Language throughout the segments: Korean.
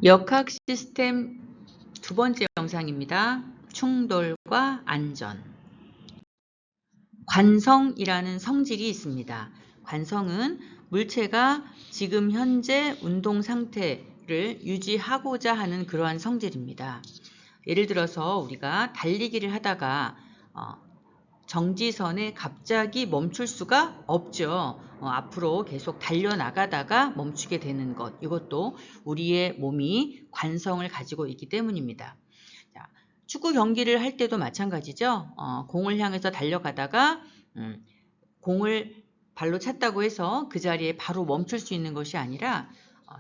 역학 시스템 두 번째 영상입니다. 충돌과 안전. 관성이라는 성질이 있습니다. 관성은 물체가 지금 현재 운동 상태를 유지하고자 하는 그러한 성질입니다. 예를 들어서 우리가 달리기를 하다가 정지선에 갑자기 멈출 수가 없죠. 앞으로 계속 달려나가다가 멈추게 되는 것, 이것도 우리의 몸이 관성을 가지고 있기 때문입니다. 자, 축구 경기를 할 때도 마찬가지죠. 공을 향해서 달려가다가 공을 발로 찼다고 해서 그 자리에 바로 멈출 수 있는 것이 아니라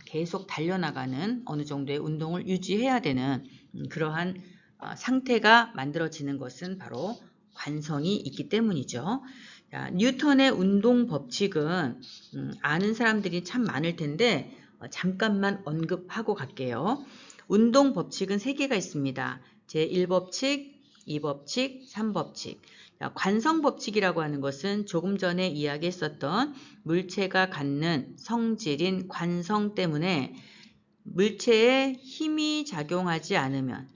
계속 달려나가는 어느 정도의 운동을 유지해야 되는 그러한 상태가 만들어지는 것은 바로 관성이 있기 때문이죠. 자, 뉴턴의 운동 법칙은 아는 사람들이 참 많을 텐데 잠깐만 언급하고 갈게요. 운동 법칙은 3개가 있습니다. 제1법칙, 2법칙, 3법칙. 관성 법칙이라고 하는 것은 조금 전에 이야기했었던 물체가 갖는 성질인 관성 때문에 물체에 힘이 작용하지 않으면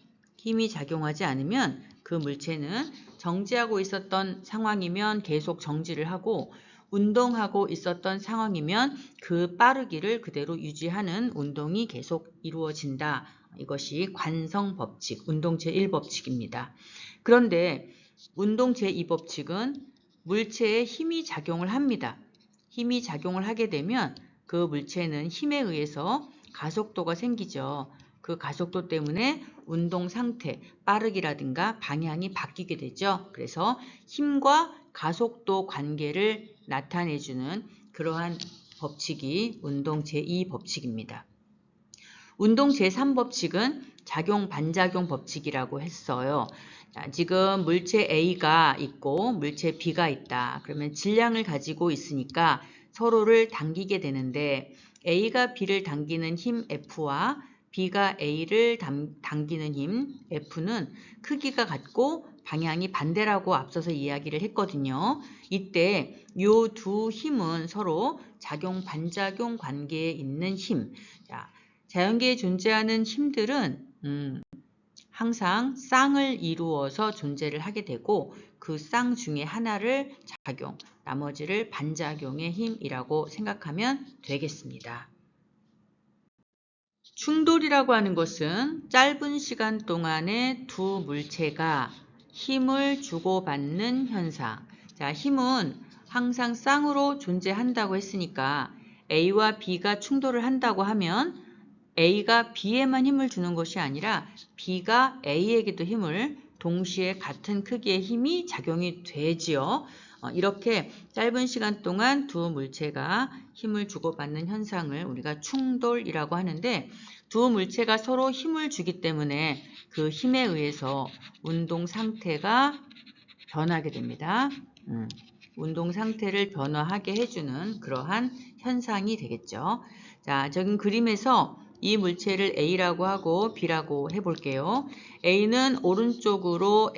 그 물체는 정지하고 있었던 상황이면 계속 정지를 하고 운동하고 있었던 상황이면 그 빠르기를 그대로 유지하는 운동이 계속 이루어진다. 이것이 관성 법칙, 운동 제1법칙입니다. 그런데 운동 제2법칙은 물체에 힘이 작용을 합니다. 힘이 작용을 하게 되면 그 물체는 힘에 의해서 가속도가 생기죠. 그 가속도 때문에 운동 상태, 빠르기라든가 방향이 바뀌게 되죠. 그래서 힘과 가속도 관계를 나타내주는 그러한 법칙이 운동 제2법칙입니다. 운동 제3법칙은 작용 반작용 법칙이라고 했어요. 지금 물체 A가 있고 물체 B가 있다. 그러면 질량을 가지고 있으니까 서로를 당기게 되는데 A가 B를 당기는 힘 F와 B가 A를 당기는 힘 F는 크기가 같고 방향이 반대라고 앞서서 이야기를 했거든요. 이때 이 두 힘은 서로 작용 반작용 관계에 있는 힘. 자연계에 존재하는 힘들은 항상 쌍을 이루어서 존재를 하게 되고 그 쌍 중에 하나를 작용, 나머지를 반작용의 힘이라고 생각하면 되겠습니다. 충돌이라고 하는 것은 짧은 시간 동안에 두 물체가 힘을 주고받는 현상. 자, 힘은 항상 쌍으로 존재한다고 했으니까 A와 B가 충돌을 한다고 하면 A가 B에만 힘을 주는 것이 아니라 B가 A에게도 힘을 동시에 같은 크기의 힘이 작용이 되지요. 이렇게 짧은 시간 동안 두 물체가 힘을 주고받는 현상을 우리가 충돌이라고 하는데 두 물체가 서로 힘을 주기 때문에 그 힘에 의해서 운동 상태가 변하게 됩니다. 운동 상태를 변화하게 해주는 그러한 현상이 되겠죠. 자, 지금 그림에서 이 물체를 A라고 하고 B라고 해볼게요. A는 오른쪽으로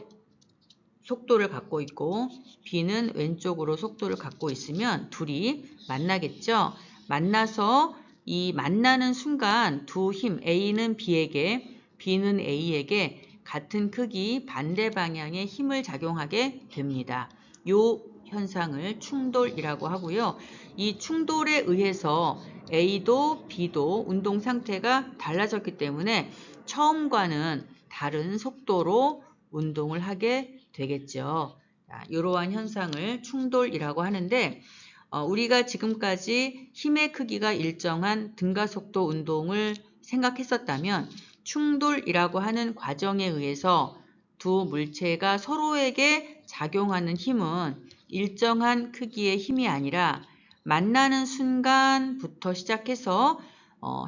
속도를 갖고 있고 B는 왼쪽으로 속도를 갖고 있으면 둘이 만나겠죠. 만나서 이 만나는 순간 두 힘 A는 B에게 B는 A에게 같은 크기 반대 방향의 힘을 작용하게 됩니다. 이 현상을 충돌이라고 하고요. 이 충돌에 의해서 A도 B도 운동 상태가 달라졌기 때문에 처음과는 다른 속도로 운동을 하게 되겠죠. 이러한 현상을 충돌이라고 하는데 우리가 지금까지 힘의 크기가 일정한 등가속도 운동을 생각했었다면 충돌이라고 하는 과정에 의해서 두 물체가 서로에게 작용하는 힘은 일정한 크기의 힘이 아니라 만나는 순간부터 시작해서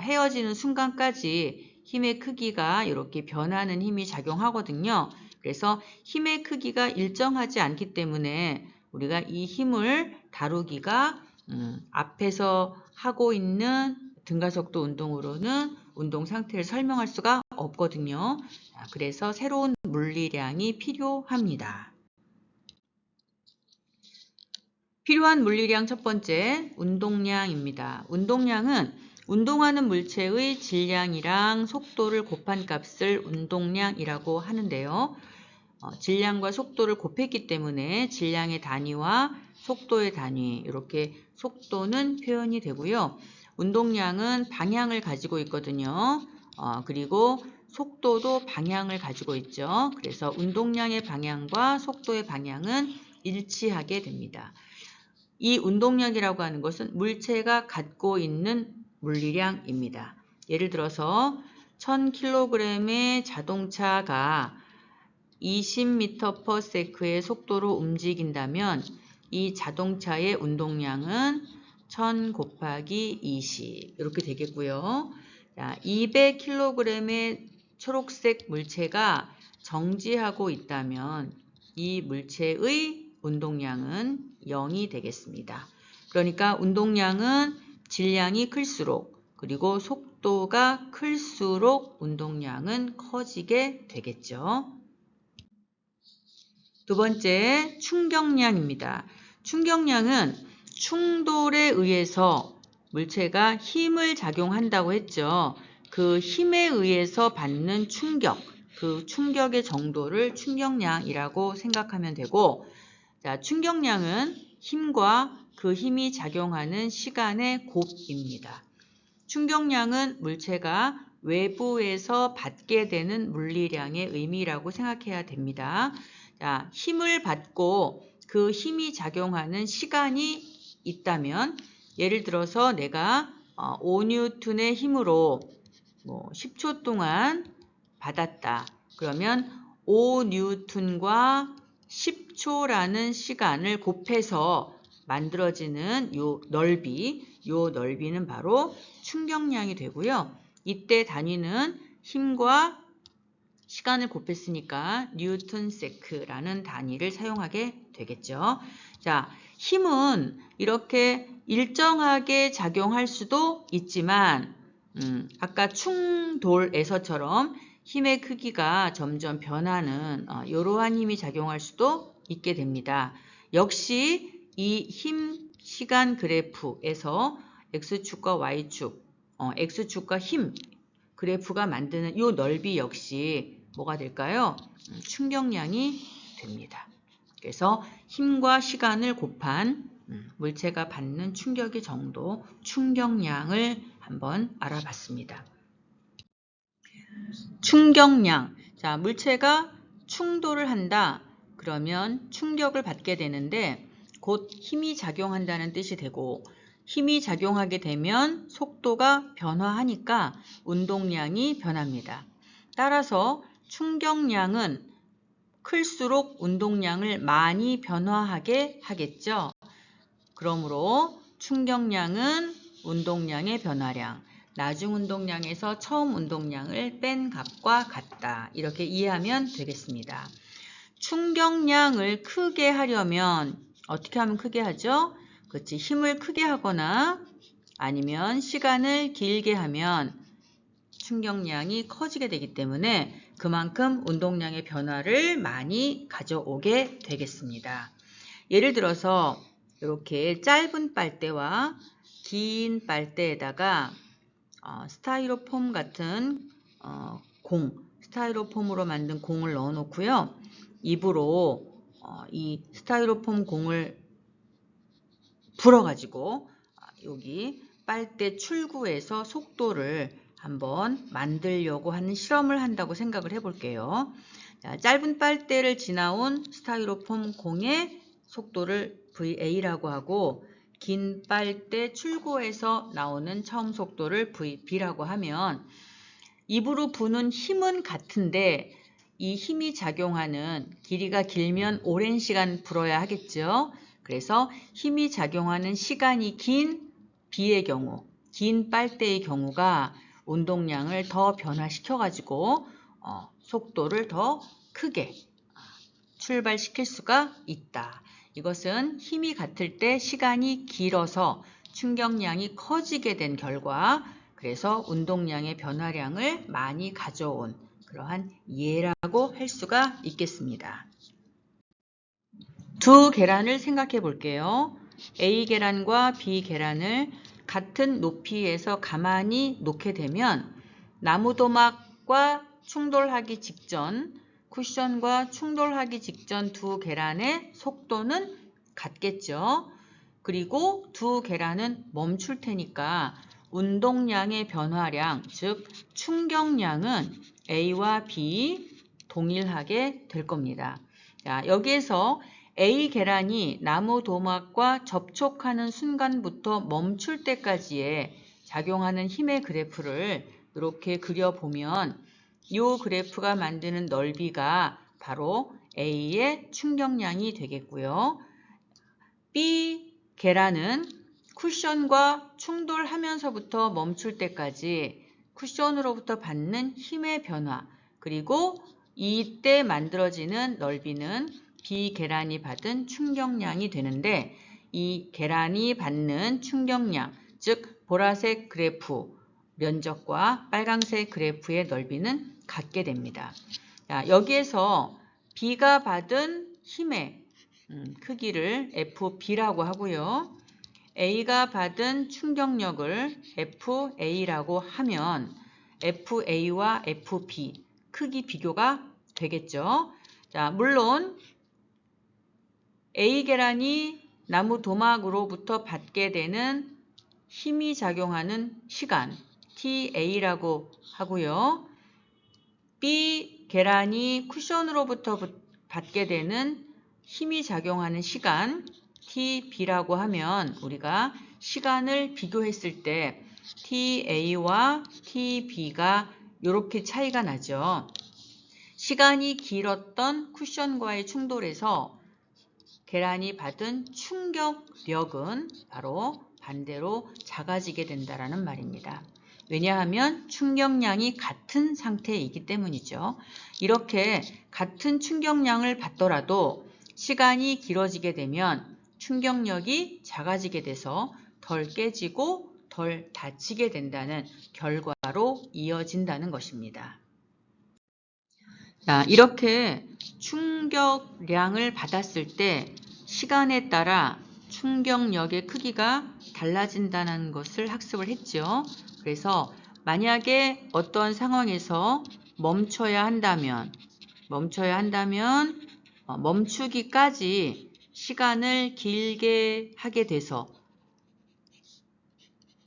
헤어지는 순간까지 힘의 크기가 이렇게 변하는 힘이 작용하거든요. 그래서 힘의 크기가 일정하지 않기 때문에 우리가 이 힘을 다루기가 앞에서 하고 있는 등가속도 운동으로는 운동 상태를 설명할 수가 없거든요. 그래서 새로운 물리량이 필요합니다. 필요한 물리량 첫 번째, 운동량입니다. 운동량은 운동하는 물체의 질량이랑 속도를 곱한 값을 운동량이라고 하는데요. 질량과 속도를 곱했기 때문에 질량의 단위와 속도의 단위, 이렇게 속도는 표현이 되고요. 운동량은 방향을 가지고 있거든요. 그리고 속도도 방향을 가지고 있죠. 그래서 운동량의 방향과 속도의 방향은 일치하게 됩니다. 이 운동량이라고 하는 것은 물체가 갖고 있는 물리량입니다. 예를 들어서 1000kg의 자동차가 20m/s의 속도로 움직인다면 이 자동차의 운동량은 1000 곱하기 20 이렇게 되겠고요. 200kg의 초록색 물체가 정지하고 있다면 이 물체의 운동량은 0이 되겠습니다. 그러니까 운동량은 질량이 클수록 그리고 속도가 클수록 운동량은 커지게 되겠죠. 두 번째, 충격량입니다. 충격량은 충돌에 의해서 물체가 힘을 작용한다고 했죠. 그 힘에 의해서 받는 충격, 그 충격의 정도를 충격량이라고 생각하면 되고, 자, 충격량은 힘과 그 힘이 작용하는 시간의 곱입니다. 충격량은 물체가 외부에서 받게 되는 물리량의 의미라고 생각해야 됩니다. 자, 힘을 받고 그 힘이 작용하는 시간이 있다면, 예를 들어서 내가 5N의 힘으로 10초 동안 받았다. 그러면 5N과 10초라는 시간을 곱해서 만들어지는 요 넓이는 바로 충격량이 되고요. 이때 단위는 힘과 시간을 곱했으니까 뉴턴 세크라는 단위를 사용하게 되겠죠. 자, 힘은 이렇게 일정하게 작용할 수도 있지만 아까 충돌에서처럼 힘의 크기가 점점 변하는 이러한 힘이 작용할 수도 있게 됩니다. 역시 이 힘 시간 그래프에서 X축과 Y축, X축과 힘 그래프가 만드는 이 넓이 역시 뭐가 될까요? 충격량이 됩니다. 그래서 힘과 시간을 곱한 물체가 받는 충격의 정도, 충격량을 한번 알아봤습니다. 충격량. 자, 물체가 충돌을 한다. 그러면 충격을 받게 되는데 곧 힘이 작용한다는 뜻이 되고 힘이 작용하게 되면 속도가 변화하니까 운동량이 변합니다. 따라서 충격량은 클수록 운동량을 많이 변화하게 하겠죠. 그러므로 충격량은 운동량의 변화량, 나중 운동량에서 처음 운동량을 뺀 값과 같다. 이렇게 이해하면 되겠습니다. 충격량을 크게 하려면 어떻게 하면 크게 하죠? 그렇지, 힘을 크게 하거나 아니면 시간을 길게 하면 충격량이 커지게 되기 때문에 그만큼 운동량의 변화를 많이 가져오게 되겠습니다. 예를 들어서 이렇게 짧은 빨대와 긴 빨대에다가 스타이로폼 같은 스타이로폼으로 만든 공을 넣어 놓고요. 입으로 이 스타이로폼 공을 불어가지고 여기 빨대 출구에서 속도를 한번 만들려고 하는 실험을 한다고 생각을 해볼게요. 자, 짧은 빨대를 지나온 스타이로폼 공의 속도를 VA라고 하고 긴 빨대 출구에서 나오는 처음 속도를 VB라고 하면 입으로 부는 힘은 같은데 이 힘이 작용하는 길이가 길면 오랜 시간 불어야 하겠죠. 그래서 힘이 작용하는 시간이 긴 B의 경우, 긴 빨대의 경우가 운동량을 더 변화시켜가지고 속도를 더 크게 출발시킬 수가 있다. 이것은 힘이 같을 때 시간이 길어서 충격량이 커지게 된 결과, 그래서 운동량의 변화량을 많이 가져온 그러한 예라고 할 수가 있겠습니다. 두 계란을 생각해 볼게요. A 계란과 B 계란을 같은 높이에서 가만히 놓게 되면 나무도막과 충돌하기 직전, 쿠션과 충돌하기 직전 두 계란의 속도는 같겠죠. 그리고 두 계란은 멈출 테니까 운동량의 변화량, 즉 충격량은 A와 B 동일하게 될 겁니다. 자, 여기에서 A 계란이 나무 도막과 접촉하는 순간부터 멈출 때까지의 작용하는 힘의 그래프를 이렇게 그려보면 이 그래프가 만드는 넓이가 바로 A의 충격량이 되겠고요. B 계란은 쿠션과 충돌하면서부터 멈출 때까지 쿠션으로부터 받는 힘의 변화, 그리고 이때 만들어지는 넓이는 B 계란이 받은 충격량이 되는데, 이 계란이 받는 충격량, 즉 보라색 그래프 면적과 빨강색 그래프의 넓이는 같게 됩니다. 자, 여기에서 B가 받은 힘의 크기를 FB라고 하고요. A가 받은 충격력을 FA라고 하면 FA와 FB 크기 비교가 되겠죠. 자, 물론 A 계란이 나무 도막으로부터 받게 되는 힘이 작용하는 시간 TA라고 하고요. B 계란이 쿠션으로부터 받게 되는 힘이 작용하는 시간 TB라고 하면 우리가 시간을 비교했을 때 TA와 TB가 이렇게 차이가 나죠. 시간이 길었던 쿠션과의 충돌에서 계란이 받은 충격력은 바로 반대로 작아지게 된다는 말입니다. 왜냐하면 충격량이 같은 상태이기 때문이죠. 이렇게 같은 충격량을 받더라도 시간이 길어지게 되면 충격력이 작아지게 돼서 덜 깨지고 덜 다치게 된다는 결과로 이어진다는 것입니다. 자, 이렇게 충격량을 받았을 때 시간에 따라 충격력의 크기가 달라진다는 것을 학습을 했죠. 그래서 만약에 어떤 상황에서 멈춰야 한다면 멈추기까지 시간을 길게 하게 돼서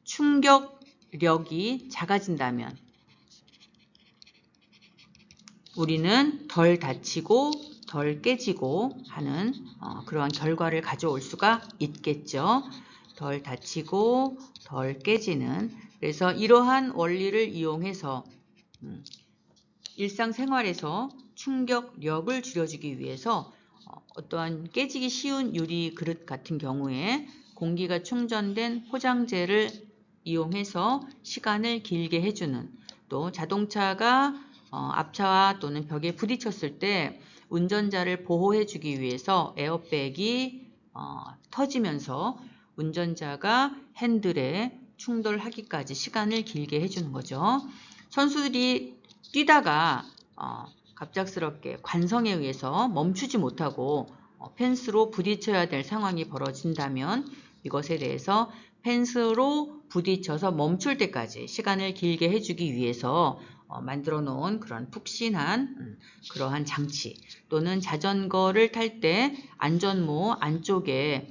충격력이 작아진다면 우리는 덜 다치고 덜 깨지고 하는 그러한 결과를 가져올 수가 있겠죠. 덜 다치고 덜 깨지는, 그래서 이러한 원리를 이용해서 일상생활에서 충격력을 줄여주기 위해서 어떠한 깨지기 쉬운 유리 그릇 같은 경우에 공기가 충전된 포장재를 이용해서 시간을 길게 해주는, 또 자동차가 앞차와 또는 벽에 부딪혔을 때 운전자를 보호해주기 위해서 에어백이 터지면서 운전자가 핸들에 충돌하기까지 시간을 길게 해주는 거죠. 선수들이 뛰다가 갑작스럽게 관성에 의해서 멈추지 못하고 펜스로 부딪혀야 될 상황이 벌어진다면 이것에 대해서 펜스로 부딪혀서 멈출 때까지 시간을 길게 해주기 위해서 만들어 놓은 그런 푹신한 그러한 장치, 또는 자전거를 탈 때 안전모 안쪽에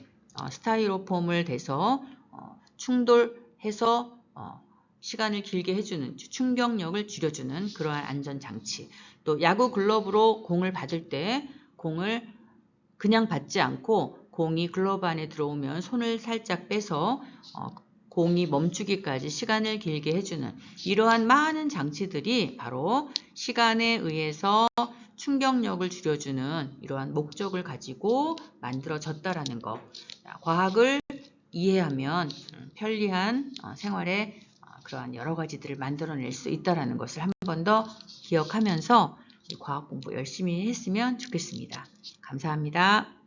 스타이로폼을 대서 충돌해서 시간을 길게 해주는, 충격력을 줄여주는 그러한 안전장치, 또 야구 글러브로 공을 받을 때 공을 그냥 받지 않고 공이 글러브 안에 들어오면 손을 살짝 빼서 공이 멈추기까지 시간을 길게 해주는 이러한 많은 장치들이 바로 시간에 의해서 충격력을 줄여주는 이러한 목적을 가지고 만들어졌다라는 것. 과학을 이해하면 편리한 생활에 그러한 여러 가지들을 만들어낼 수 있다는 것을 한 번 더 기억하면서 과학 공부 열심히 했으면 좋겠습니다. 감사합니다.